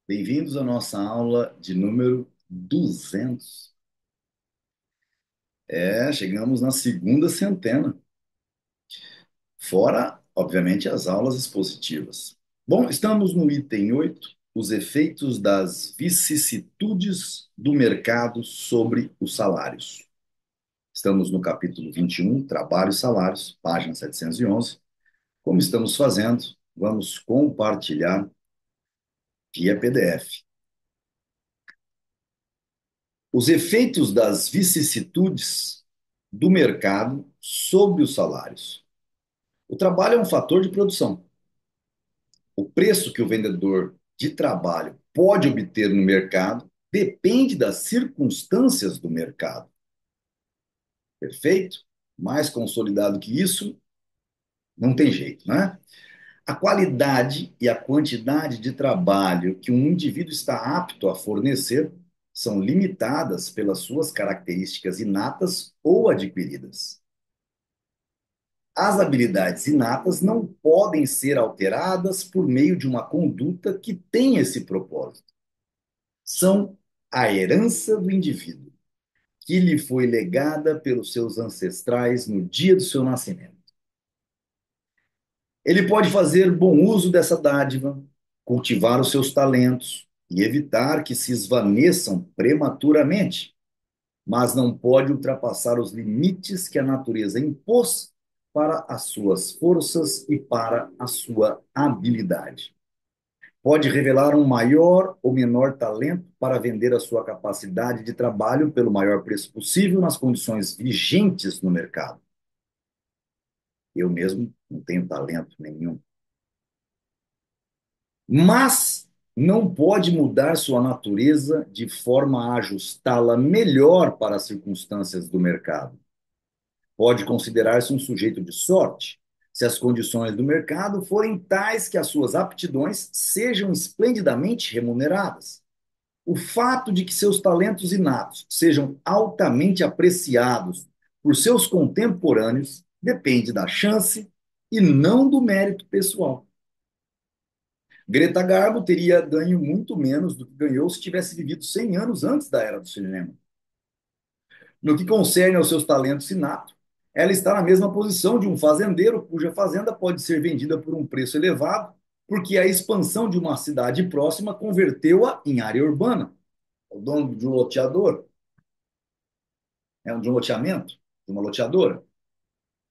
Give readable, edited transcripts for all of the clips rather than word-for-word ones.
Bem-vindos à nossa aula de número 200. Chegamos na segunda centena, fora, obviamente, as aulas expositivas. Bom, estamos no item 8, os efeitos das vicissitudes do mercado sobre os salários. Estamos no capítulo 21, Trabalho e Salários, página 711. Como estamos fazendo, vamos compartilhar via PDF. Os efeitos das vicissitudes do mercado sobre os salários. O trabalho é um fator de produção. O preço que o vendedor de trabalho pode obter no mercado depende das circunstâncias do mercado. Perfeito? Mais consolidado que isso, não tem jeito, né? A qualidade e a quantidade de trabalho que um indivíduo está apto a fornecer são limitadas pelas suas características inatas ou adquiridas. As habilidades inatas não podem ser alteradas por meio de uma conduta que tem esse propósito. São a herança do indivíduo, que lhe foi legada pelos seus ancestrais no dia do seu nascimento. Ele pode fazer bom uso dessa dádiva, cultivar os seus talentos e evitar que se esvaneçam prematuramente, mas não pode ultrapassar os limites que a natureza impôs para as suas forças e para a sua habilidade. Pode revelar um maior ou menor talento para vender a sua capacidade de trabalho pelo maior preço possível nas condições vigentes no mercado. Eu mesmo não tenho talento nenhum. Mas não pode mudar sua natureza de forma a ajustá-la melhor para as circunstâncias do mercado. Pode considerar-se um sujeito de sorte se as condições do mercado forem tais que as suas aptidões sejam esplendidamente remuneradas. O fato de que seus talentos inatos sejam altamente apreciados por seus contemporâneos depende da chance e não do mérito pessoal. Greta Garbo teria ganho muito menos do que ganhou se tivesse vivido 100 anos antes da era do cinema. No que concerne aos seus talentos inatos, ela está na mesma posição de um fazendeiro cuja fazenda pode ser vendida por um preço elevado, porque a expansão de uma cidade próxima converteu-a em área urbana. O dono de um loteador, de um loteamento, de uma loteadora.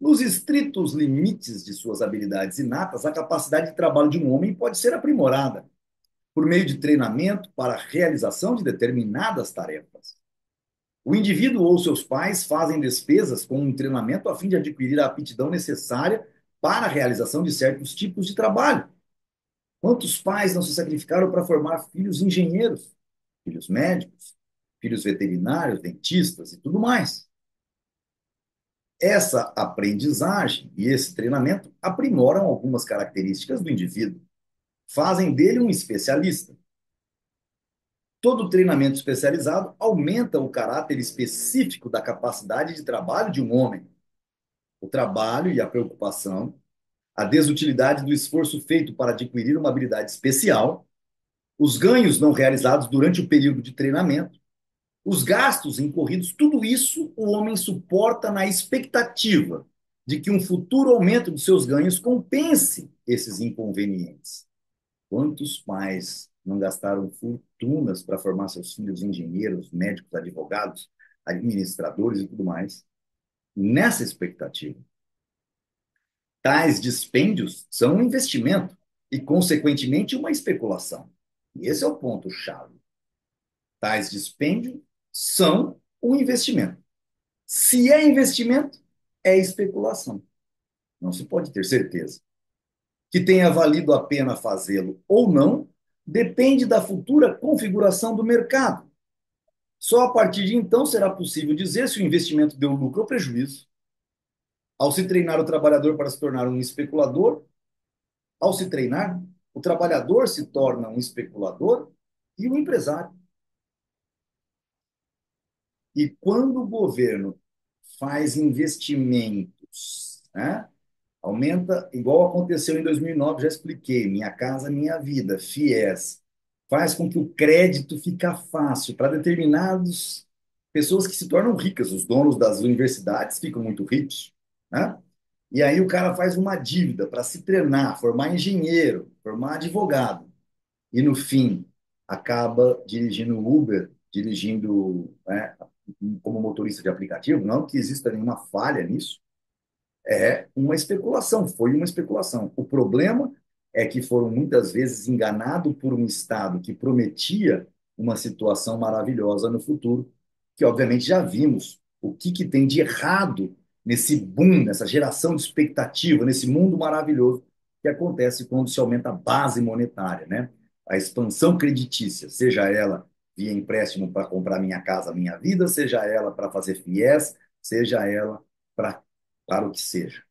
Nos estritos limites de suas habilidades inatas, a capacidade de trabalho de um homem pode ser aprimorada por meio de treinamento para a realização de determinadas tarefas. O indivíduo ou seus pais fazem despesas com um treinamento a fim de adquirir a aptidão necessária para a realização de certos tipos de trabalho. Quantos pais não se sacrificaram para formar filhos engenheiros, filhos médicos, filhos veterinários, dentistas e tudo mais? Essa aprendizagem e esse treinamento aprimoram algumas características do indivíduo, fazem dele um especialista. Todo treinamento especializado aumenta o caráter específico da capacidade de trabalho de um homem. O trabalho e a preocupação, a desutilidade do esforço feito para adquirir uma habilidade especial, os ganhos não realizados durante o período de treinamento, os gastos incorridos, tudo isso o homem suporta na expectativa de que um futuro aumento de seus ganhos compense esses inconvenientes. Quantos pais não gastaram fortunas para formar seus filhos engenheiros, médicos, advogados, administradores e tudo mais, nessa expectativa? Tais dispêndios são um investimento e, consequentemente, uma especulação. E esse é o ponto-chave. Tais dispêndios são um investimento. Se é investimento, é especulação. Não se pode ter certeza. Que tenha valido a pena fazê-lo ou não, depende da futura configuração do mercado. Só a partir de então será possível dizer se o investimento deu lucro ou prejuízo. Ao se treinar o trabalhador para se tornar um especulador, ao se treinar, o trabalhador se torna um especulador e um empresário. E quando o governo faz investimentos, né, aumenta, igual aconteceu em 2009, já expliquei, Minha Casa Minha Vida, FIES, faz com que o crédito fica fácil para determinadas pessoas que se tornam ricas. Os donos das universidades ficam muito ricos, né? E aí o cara faz uma dívida para se treinar, formar engenheiro, formar advogado. E no fim acaba dirigindo Uber, dirigindo, né, como motorista de aplicativo. Não que exista nenhuma falha nisso, é uma especulação, foi uma especulação. O problema é que foram muitas vezes enganados por um Estado que prometia uma situação maravilhosa no futuro, que obviamente já vimos o que tem de errado nesse boom, nessa geração de expectativa, nesse mundo maravilhoso que acontece quando se aumenta a base monetária, né? A expansão creditícia, seja ela via empréstimo para comprar minha casa, minha vida, seja ela para fazer FIES, seja ela para para o que seja.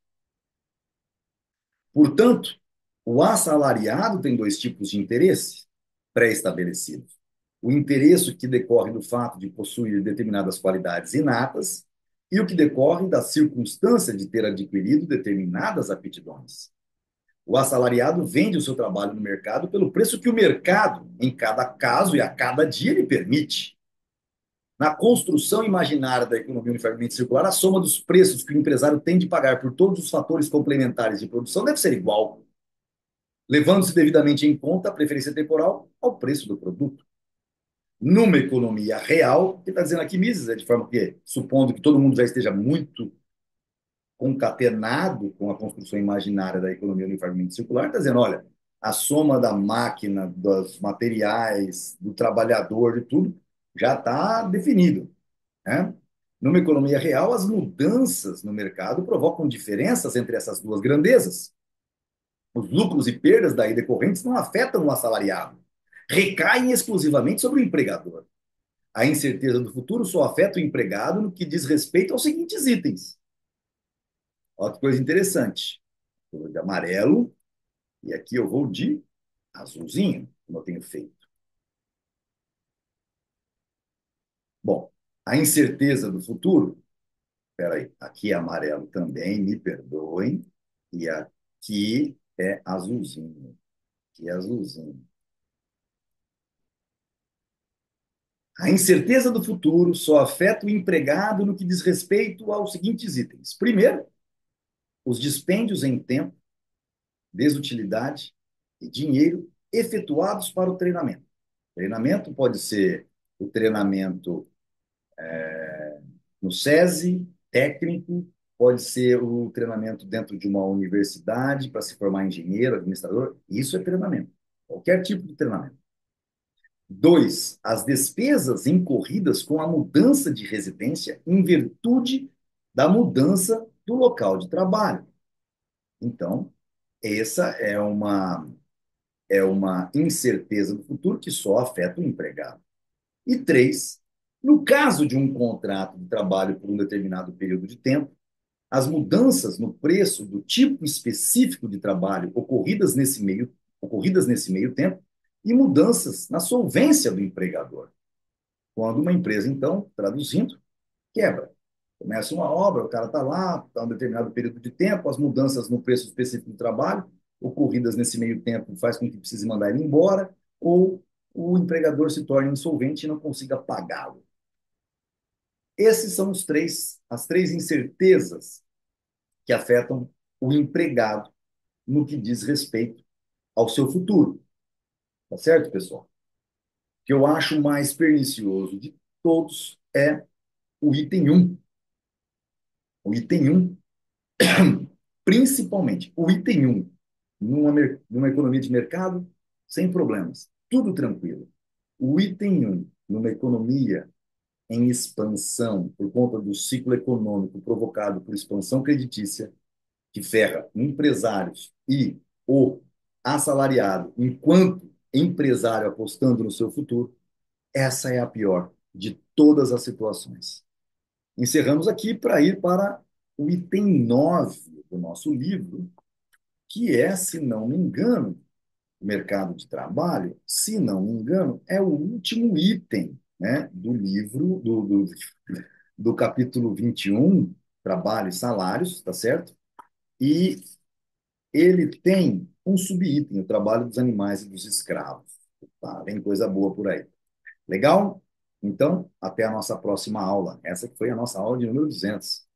Portanto, o assalariado tem dois tipos de interesse pré-estabelecidos. O interesse que decorre do fato de possuir determinadas qualidades inatas e o que decorre da circunstância de ter adquirido determinadas aptidões. O assalariado vende o seu trabalho no mercado pelo preço que o mercado, em cada caso e a cada dia, lhe permite. Na construção imaginária da economia uniformemente circular, a soma dos preços que o empresário tem de pagar por todos os fatores complementares de produção deve ser igual, levando-se devidamente em conta a preferência temporal ao preço do produto. Numa economia real, que está dizendo aqui, Mises, é de forma que, supondo que todo mundo já esteja muito concatenado com a construção imaginária da economia uniformemente circular, está dizendo, olha, a soma da máquina, dos materiais, do trabalhador, de tudo, já está definido, né? Numa economia real, as mudanças no mercado provocam diferenças entre essas duas grandezas. Os lucros e perdas daí decorrentes não afetam o assalariado, recaem exclusivamente sobre o empregador. A incerteza do futuro só afeta o empregado no que diz respeito aos seguintes itens. Outra coisa interessante: eu vou de amarelo e aqui eu vou de azulzinho, como eu tenho feito. Bom, a incerteza do futuro, peraí, aqui é amarelo também, me perdoem, e aqui é azulzinho, aqui é azulzinho. A incerteza do futuro só afeta o empregado no que diz respeito aos seguintes itens. Primeiro, os dispêndios em tempo, desutilidade e dinheiro efetuados para o treinamento. Treinamento pode ser o treinamento no SESI, técnico, pode ser o treinamento dentro de uma universidade para se formar engenheiro, administrador. Isso é treinamento. Qualquer tipo de treinamento. Dois, as despesas incorridas com a mudança de residência em virtude da mudança do local de trabalho. Então, essa é uma incerteza do futuro que só afeta o empregado. E três, no caso de um contrato de trabalho por um determinado período de tempo, as mudanças no preço do tipo específico de trabalho ocorridas nesse meio tempo e mudanças na solvência do empregador. Quando uma empresa, então, traduzindo, quebra. Começa uma obra, o cara está lá, está um determinado período de tempo, as mudanças no preço específico do trabalho, ocorridas nesse meio tempo, faz com que precise mandar ele embora, ou o empregador se torne insolvente e não consiga pagá-lo. Esses são as três incertezas que afetam o empregado no que diz respeito ao seu futuro. Tá certo, pessoal? O que eu acho mais pernicioso de todos é o item um. O item um, principalmente, o item um, numa economia de mercado, sem problemas, tudo tranquilo. O item um, numa economia em expansão, por conta do ciclo econômico provocado por expansão creditícia, que ferra empresários e o assalariado, enquanto empresário apostando no seu futuro, essa é a pior de todas as situações. Encerramos aqui para ir para o item 9 do nosso livro, que é, se não me engano, o mercado de trabalho, se não me engano, é o último item, né, do livro, do capítulo 21, trabalho e salários, tá certo? E ele tem um subitem, o trabalho dos animais e dos escravos. Tá, vem coisa boa por aí. Legal? Então, até a nossa próxima aula. Essa que foi a nossa aula de número 200.